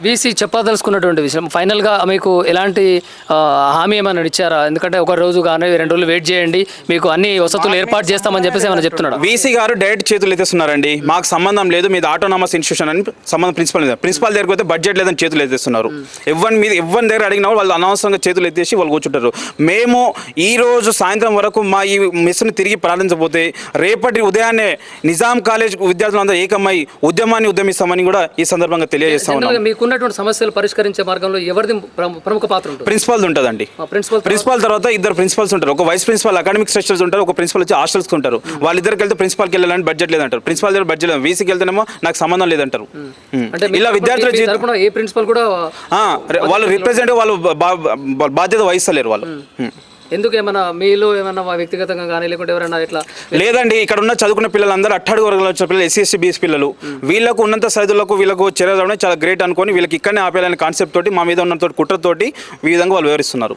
VC చెప్పదలుచుకున్నటువంటి విషయం ఫైనల్గా మీకు ఎలాంటి హామీ ఏమైనా ఇచ్చారా? ఎందుకంటే ఒక రోజు కానీ 2 రోజులు వెయిట్ చేయండి, మీకు అన్ని వసతులు ఏర్పాటు చేస్తామని చెప్పేసి ఏమైనా చెప్తున్నాడు. వీసీ గారు డైరెక్ట్ చేతులు ఎత్తేస్తున్నారండి. మాకు సంబంధం లేదు, మీది ఆటోనామస్ ఇన్స్టిట్యూషన్ అని సంబంధం ప్రిన్సిపల్ దగ్గరికి పోతే బడ్జెట్ లేదని చేతులు ఎత్తేస్తున్నారు. ఎవరి దగ్గర అడిగినా వాళ్ళు అనవసరంగా చేతులు ఎత్తేసి వాళ్ళు కూర్చుంటారు. మేము ఈ రోజు సాయంత్రం వరకు మా ఈ మెస్సును తిరిగి ప్రారంభించబోతే రేపటి ఉదయాన్నే నిజాం కాలేజ్ విద్యార్థులందరూ ఏకమై ఉద్యమాన్ని ఉద్యమిస్తామని కూడా ఈ సందర్భంగా తెలియజేస్తాం. మీకున్నటువంటి సమస్యలు పరిష్కరించే మార్గంలో ఎవరిది ప్రముఖ పాత్ర ఉంటుంది? ప్రిన్సిపాల్ ఉంటుందండి. ప్రిన్సిపాల్ తర్వాత 2 ప్రిన్సిపల్స్ ఉంటారు. ఒక వైస్ ప్రిన్సిపల్ అకాడమిక్ స్ట్రక్చర్స్ ఉంటారు, ఒక ప్రిన్సిపల్ వచ్చి హాస్టల్స్ ఉంటారు. వాళ్ళిద్దరికి వెళ్తే ప్రిన్సిపాల్కి వెళ్ళాలని బడ్జెట్ లేదంటారు, ప్రిన్సిపాల్ దగ్గర బడ్జెట్ లేదు, వీసీకి వెళ్తేనేమో నాకు సంబంధం లేదంటారు. ఇలా విద్యార్థుల ఏ ప్రిన్సిపల్ కూడా వాళ్ళు రిప్రజెంట్ వాళ్ళు బాధ్యత వహిస్తలేరు వాళ్ళు. ఎందుకు ఏమన్నా మీలో ఏమన్నా వ్యక్తిగతంగా కానీ లేకుంటే ఎవరైనా ఇట్లా? లేదండి, ఇక్కడ ఉన్న చదువుకున్న పిల్లలందరూ అట్టడుగు వర్గాల వచ్చిన పిల్లలు, ఎస్సీ ఎస్టీ బీసీ పిల్లలు, వీళ్ళకు ఉన్నంత సైదులకు వీళ్ళకు చర్య చాలా గ్రేట్ అనుకొని వీళ్ళకి ఇక్కడనే ఆపేయాలనే కాన్సెప్ట్ తోటి మా మీద ఉన్నంత కుట్రతోటి ఈ విధంగా వాళ్ళు వివరిస్తున్నారు.